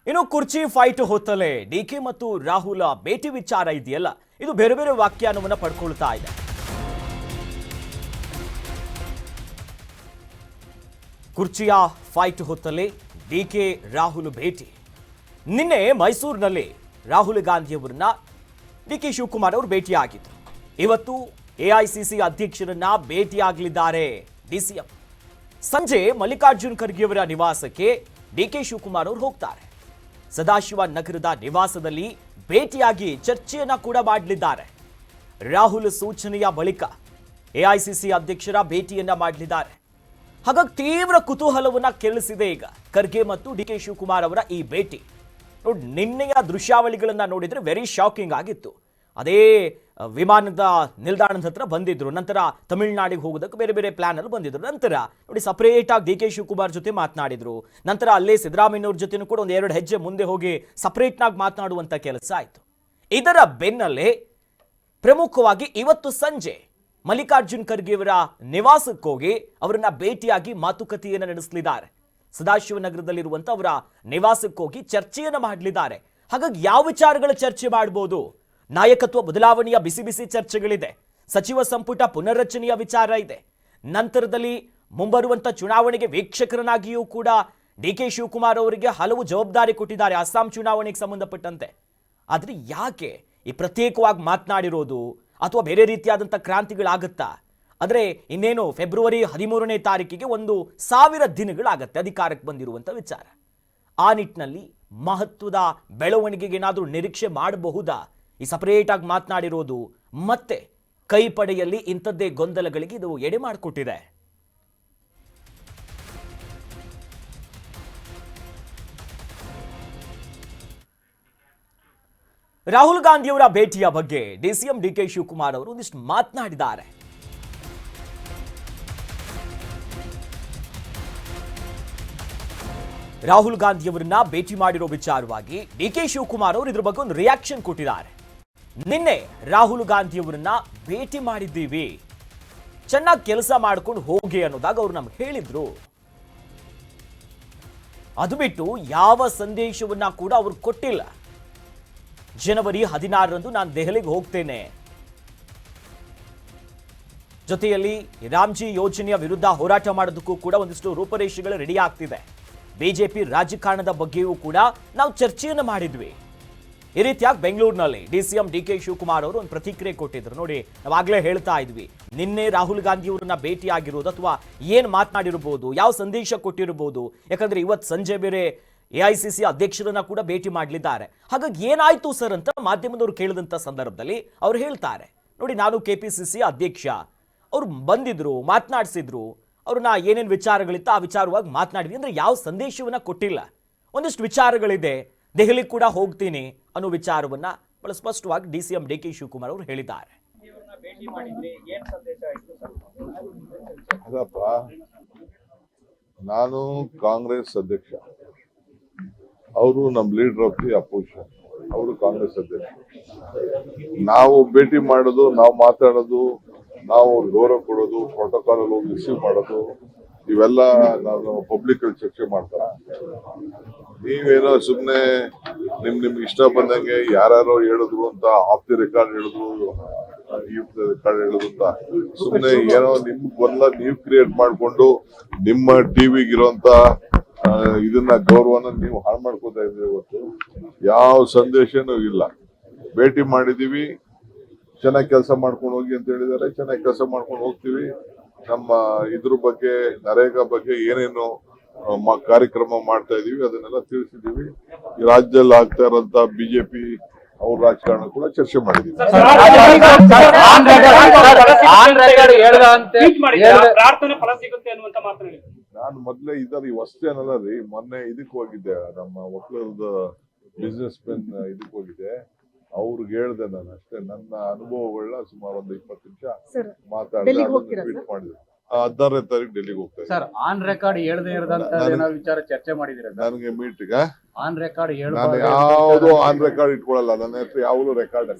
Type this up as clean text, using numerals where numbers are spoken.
ಇನ್ನು ಕುರ್ಚಿ fight ಹೊತ್ತಲೇ DK ಮತ್ತು ರಾಹುಲ್ ಭೇಟಿ ವಿಚಾರ ಇದೆಯಲ್ಲ, ಇದು ಬೇರೆ ಬೇರೆ ವ್ಯಾಖ್ಯಾನವನ್ನು ಪಡ್ಕೊಳ್ತಾ ಇದೆ. ಕುರ್ಚಿಯ ಫೈಟ್ ಹೊತ್ತಲೇ ಡಿಕೆ ರಾಹುಲ್ ಭೇಟಿ. ನಿನ್ನೆ ಮೈಸೂರಿನಲ್ಲಿ ರಾಹುಲ್ ಗಾಂಧಿಯವರನ್ನ ಡಿಕೆ ಶಿವಕುಮಾರ್ ಅವರು ಭೇಟಿಯಾಗಿದ್ದರು. ಇವತ್ತು ಎಐಸಿಸಿ ಅಧ್ಯಕ್ಷರನ್ನ ಭೇಟಿಯಾಗಲಿದ್ದಾರೆ ಡಿಸಿಎಂ. ಸಂಜೆ ಮಲ್ಲಿಕಾರ್ಜುನ್ ಖರ್ಗೆ ಅವರ ನಿವಾಸಕ್ಕೆ ಡಿಕೆ ಶಿವಕುಮಾರ್ ಅವರು ಹೋಗ್ತಾರೆ. ಸದಾಶಿವ ನಗರದ ನಿವಾಸದಲ್ಲಿ ಭೇಟಿಯಾಗಿ ಚರ್ಚೆಯನ್ನ ಕೂಡ ಮಾಡಲಿದ್ದಾರೆ. ರಾಹುಲ್ ಸೂಚನೆಯ ಬಳಿಕ ಎಐಸಿಸಿ ಅಧ್ಯಕ್ಷರ ಭೇಟಿಯನ್ನ ಮಾಡಲಿದ್ದಾರೆ. ಹಾಗಾಗಿ ತೀವ್ರ ಕುತೂಹಲವನ್ನ ಕೆರಳಿಸಿದೆ ಈಗ ಖರ್ಗೆ ಮತ್ತು ಡಿಕೆ ಶಿವಕುಮಾರ್ ಅವರ ಈ ಭೇಟಿ. ನೋಡಿ, ನಿನ್ನೆಯ ದೃಶ್ಯಾವಳಿಗಳನ್ನ ನೋಡಿದ್ರೆ ವೆರಿ ಶಾಕಿಂಗ್ ಆಗಿತ್ತು. ಅದೇ ವಿಮಾನದ ನಿಲ್ದಾಣದ ಹತ್ರ ಬಂದಿದ್ರು, ನಂತರ ತಮಿಳುನಾಡಿಗೆ ಹೋಗೋದಕ್ಕೆ ಬೇರೆ ಬೇರೆ ಪ್ಲಾನ್ ಅಲ್ಲಿ ಬಂದಿದ್ರು. ನಂತರ ನೋಡಿ, ಸಪರೇಟ್ ಆಗಿ ಡಿ ಕೆ ಶಿವಕುಮಾರ್ ಜೊತೆ ಮಾತನಾಡಿದ್ರು. ನಂತರ ಅಲ್ಲೇ ಸಿದ್ದರಾಮಯ್ಯವ್ರ ಜೊತೆನೂ ಕೂಡ ಒಂದು 2 ಹೆಜ್ಜೆ ಮುಂದೆ ಹೋಗಿ ಸಪರೇಟ್ ಆಗಿ ಮಾತನಾಡುವಂತ ಕೆಲಸ ಆಯಿತು. ಇದರ ಬೆನ್ನಲ್ಲೇ ಪ್ರಮುಖವಾಗಿ ಇವತ್ತು ಸಂಜೆ ಮಲ್ಲಿಕಾರ್ಜುನ್ ಖರ್ಗೆ ಅವರ ನಿವಾಸಕ್ಕೆ ಹೋಗಿ ಅವರನ್ನ ಭೇಟಿಯಾಗಿ ಮಾತುಕತೆಯನ್ನು ನಡೆಸಲಿದ್ದಾರೆ. ಸದಾಶಿವನಗರದಲ್ಲಿರುವಂತ ಅವರ ನಿವಾಸಕ್ಕೆ ಹೋಗಿ ಚರ್ಚೆಯನ್ನು ಮಾಡಲಿದ್ದಾರೆ. ಹಾಗಾಗಿ ಯಾವ ವಿಚಾರಗಳ ಚರ್ಚೆ ಮಾಡಬಹುದು? ನಾಯಕತ್ವ ಬದಲಾವಣೆಯ ಬಿಸಿ ಬಿಸಿ ಚರ್ಚೆಗಳಿದೆ. ಸಚಿವ ಸಂಪುಟ ಪುನರ್ರಚನೆಯ ವಿಚಾರ ಇದೆ. ನಂತರದಲ್ಲಿ ಮುಂಬರುವಂತ ಚುನಾವಣೆಗೆ ವೀಕ್ಷಕರನ್ನಾಗಿಯೂ ಕೂಡ ಡಿಕೆ ಶಿವಕುಮಾರ್ ಅವರಿಗೆ ಹಲವು ಜವಾಬ್ದಾರಿ ಕೊಟ್ಟಿದ್ದಾರೆ ಅಸ್ಸಾಂ ಚುನಾವಣೆಗೆ ಸಂಬಂಧಪಟ್ಟಂತೆ. ಆದ್ರೆ ಯಾಕೆ ಈ ಪ್ರತ್ಯೇಕವಾಗಿ ಮಾತನಾಡಿರೋದು ಅಥವಾ ಬೇರೆ ರೀತಿಯಾದಂಥ ಕ್ರಾಂತಿಗಳಾಗತ್ತಾ? ಆದರೆ ಇನ್ನೇನು ಫೆಬ್ರವರಿ 13ನೇ ತಾರೀಕಿಗೆ 1000 ದಿನಗಳಾಗತ್ತೆ ಅಧಿಕಾರಕ್ಕೆ ಬಂದಿರುವಂಥ ವಿಚಾರ. ಆ ನಿಟ್ಟಿನಲ್ಲಿ ಮಹತ್ವದ ಬೆಳವಣಿಗೆಗೆ ಏನಾದರೂ ನಿರೀಕ್ಷೆ ಮಾಡಬಹುದಾ? ಈ ಸಪರೇಟ್ ಆಗಿ ಮಾತನಾಡಿರೋದು ಮತ್ತೆ ಕೈಪಡೆಯಲ್ಲಿ ಇಂಥದ್ದೇ ಗೊಂದಲಗಳಿಗೆ ಇದು ಎಡೆ ಮಾಡಿಕೊಟ್ಟಿದೆ. ರಾಹುಲ್ ಗಾಂಧಿಯವರ ಭೇಟಿಯ ಬಗ್ಗೆ ಡಿಸಿಎಂ ಡಿಕೆ ಶಿವಕುಮಾರ್ ಅವರು ಒಂದಿಷ್ಟು ಮಾತನಾಡಿದ್ದಾರೆ. ರಾಹುಲ್ ಗಾಂಧಿಯವರನ್ನ ಭೇಟಿ ಮಾಡಿರೋ ವಿಚಾರವಾಗಿ ಡಿಕೆ ಶಿವಕುಮಾರ್ ಅವರು ಇದ್ರ ಬಗ್ಗೆ ಒಂದು ರಿಯಾಕ್ಷನ್ ಕೊಟ್ಟಿದ್ದಾರೆ. ನಿನ್ನೆ ರಾಹುಲ್ ಗಾಂಧಿಯವರನ್ನ ಭೇಟಿ ಮಾಡಿದ್ದೀವಿ, ಚೆನ್ನಾಗಿ ಕೆಲಸ ಮಾಡ್ಕೊಂಡು ಹೋಗಿ ಅನ್ನೋದಾಗ ಅವರು ನಮ್ಗೆ ಹೇಳಿದ್ರು. ಅದು ಬಿಟ್ಟು ಯಾವ ಸಂದೇಶವನ್ನ ಕೂಡ ಅವರು ಕೊಟ್ಟಿಲ್ಲ. ಜನವರಿ 16ರಂದು ನಾನು ದೆಹಲಿಗೆ ಹೋಗ್ತೇನೆ, ಜೊತೆಯಲ್ಲಿ ರಾಮ್ಜಿ ಯೋಜನೆಯ ವಿರುದ್ಧ ಹೋರಾಟ ಮಾಡೋದಕ್ಕೂ ಕೂಡ ಒಂದಿಷ್ಟು ರೂಪರೇಷೆಗಳು ರೆಡಿ ಆಗ್ತಿದೆ. ಬಿಜೆಪಿ ರಾಜಕಾರಣದ ಬಗ್ಗೆಯೂ ಕೂಡ ನಾವು ಚರ್ಚೆಯನ್ನು ಮಾಡಿದ್ವಿ. ಈ ರೀತಿಯಾಗಿ ಬೆಂಗಳೂರಿನಲ್ಲಿ ಡಿಸಿಎಂ ಡಿಕೆ ಶಿವಕುಮಾರ್ ಅವರು ಒಂದು ಪ್ರತಿಕ್ರಿಯೆ ಕೊಟ್ಟಿದ್ರು. ನೋಡಿ, ನಾವಾಗಲೇ ಹೇಳ್ತಾ ಇದ್ವಿ, ನಿನ್ನೆ ರಾಹುಲ್ ಗಾಂಧಿಯವರನ್ನ ಭೇಟಿ ಆಗಿರೋದು ಅಥವಾ ಏನು ಮಾತನಾಡಿರಬಹುದು, ಯಾವ ಸಂದೇಶ ಕೊಟ್ಟಿರಬಹುದು. ಯಾಕಂದ್ರೆ ಇವತ್ತು ಸಂಜೆ ಬೇರೆ ಎಐಸಿಸಿ ಅಧ್ಯಕ್ಷರನ್ನ ಕೂಡ ಭೇಟಿ ಮಾಡಲಿದ್ದಾರೆ. ಹಾಗಾಗಿ ಏನಾಯ್ತು ಸರ್ ಅಂತ ಮಾಧ್ಯಮದವರು ಕೇಳಿದಂಥ ಸಂದರ್ಭದಲ್ಲಿ ಅವ್ರು ಹೇಳ್ತಾರೆ, ನೋಡಿ, ನಾನು ಕೆಪಿಸಿಸಿ ಅಧ್ಯಕ್ಷ, ಅವ್ರು ಬಂದಿದ್ರು, ಮಾತನಾಡಿಸಿದ್ರು, ಅವ್ರನ್ನ ಏನೇನು ವಿಚಾರಗಳಿತ್ತು ಆ ವಿಚಾರವಾಗಿ ಮಾತನಾಡಿದ್ವಿ. ಅಂದ್ರೆ ಯಾವ ಸಂದೇಶವನ್ನ ಕೊಟ್ಟಿಲ್ಲ. ಒಂದಿಷ್ಟು ವಿಚಾರಗಳಿದೆ, ದೆಹಲಿ ಕೂಡ ಹೋಗ್ತೀನಿ ಅನ್ನೋ ವಿಚಾರವನ್ನ ಬಹಳ ಸ್ಪಷ್ಟವಾಗಿ ಡಿಸಿಎಂ ಡಿಕೆ ಶಿವಕುಮಾರ್ ಅವರು ಹೇಳಿದ್ದಾರೆ. ಅದಪ್ಪ, ನಾನು ಕಾಂಗ್ರೆಸ್ ಅಧ್ಯಕ್ಷ, ಅವರು ನಮ್ಮ ಲೀಡರ್ ಆಫ್ ದಿ ಅಪೋಸಿಷನ್, ಅವರು ಕಾಂಗ್ರೆಸ್ ಅಧ್ಯಕ್ಷ. ನಾವು ಭೇಟಿ ಮಾಡೋದು, ನಾವು ಮಾತಾಡೋದು, ನಾವು ಗೌರವ ಕೊಡೋದು, ಪ್ರೋಟೋಕಾಲ್ ಹೋಗಿ ರಿಸೀವ್ ಮಾಡೋದು, ಇವೆಲ್ಲ ನಾನು ಪಬ್ಲಿಕ್ ಅಲ್ಲಿ ಚರ್ಚೆ ಮಾಡ್ತಾರ. ನೀವೇನೋ ಸುಮ್ಮನೆ ನಿಮ್ಗೆ ಇಷ್ಟ ಬಂದಂಗೆ ಯಾರು ಹೇಳಿದ್ರು ಅಂತ ಆಫ್ ದಿ ರೆಕಾರ್ಡ್ ಹೇಳಿದ್ರು, ರೆಕಾರ್ಡ್ ಹೇಳಿದ್ರು ಅಂತ ಸುಮ್ಮನೆ ಏನೋ ನಿಮ್ಗೆಲ್ಲ ನೀವು ಕ್ರಿಯೇಟ್ ಮಾಡ್ಕೊಂಡು ನಿಮ್ಮ ಟಿವಿಗಿರೋಂತ ಇದನ್ನ ಗೌರವನ ನೀವು ಹಾಳು ಮಾಡ್ಕೋತಾ ಇದ್ರಿ. ಇವತ್ತು ಯಾವ ಸಂದೇಶನೂ ಇಲ್ಲ. ಭೇಟಿ ಮಾಡಿದೀವಿ, ಚೆನ್ನಾಗಿ ಕೆಲಸ ಮಾಡ್ಕೊಂಡು ಹೋಗಿ ಅಂತ ಹೇಳಿದ್ದಾರೆ. ಚೆನ್ನಾಗಿ ಕೆಲಸ ಮಾಡ್ಕೊಂಡು ಹೋಗ್ತೀವಿ. ನಮ್ಮ ಇದ್ರ ಬಗ್ಗೆ, ನರೇಗಾ ಬಗ್ಗೆ ಏನೇನು ಕಾರ್ಯಕ್ರಮ ಮಾಡ್ತಾ ಇದೀವಿ ಅದನ್ನೆಲ್ಲ ತಿಳಿಸಿದೀವಿ. ಈ ರಾಜ್ಯದಲ್ಲಿ ಆಗ್ತಾ ಇರೋಂತ ಬಿಜೆಪಿ ಅವ್ರ ರಾಜಕಾರಣ ಕೂಡ ಚರ್ಚೆ ಮಾಡಿದೀವಿ. ನಾನು ಮೊದ್ಲೇ ಇದರ ವಸ್ತು ಏನಲ್ಲ ರೀ, ಮೊನ್ನೆ ಇದಕ್ ಹೋಗಿದ್ದೆ, ನಮ್ಮ ಒಕ್ಕಲದ ಬಿಸ್ನೆಸ್ ಮೆನ್ ಇದಕ್ ಹೋಗಿದ್ದೆ. ಅವ್ರಿಗೆ ಹೇಳ್ದೆ ನಾನು ಅಷ್ಟೇ, ನನ್ನ ಅನುಭವಗಳನ್ನ ಸುಮಾರು ಒಂದು 20 ನಿಮಿಷ ಮಾತಾಡಿ ಮಾಡಿದೆ. 16ನೇ ತಾರೀಕು ಡೆಲ್ಲಿಗೆ ಹೋಗ್ತಾ ಇದ್ದೀನಿ ಸರ್. ಆನ್ ರೆಕಾರ್ಡ್ ಹೇಳದೇ ಇರದಂತ ವಿಚಾರ ಚರ್ಚೆ ಮಾಡಿದಿರ ನನಗೆ ಮೀಟಿಂಗ್ ಆನ್ ರೆಕಾರ್ಡ್ ನಾನು ಯಾವುದು ಆನ್ ರೆಕಾರ್ಡ್ ಇಟ್ಕೊಳ್ಳಲ್ಲ. ನನ್ನ ಹತ್ರ ಯಾವುದು ರೆಕಾರ್ಡ್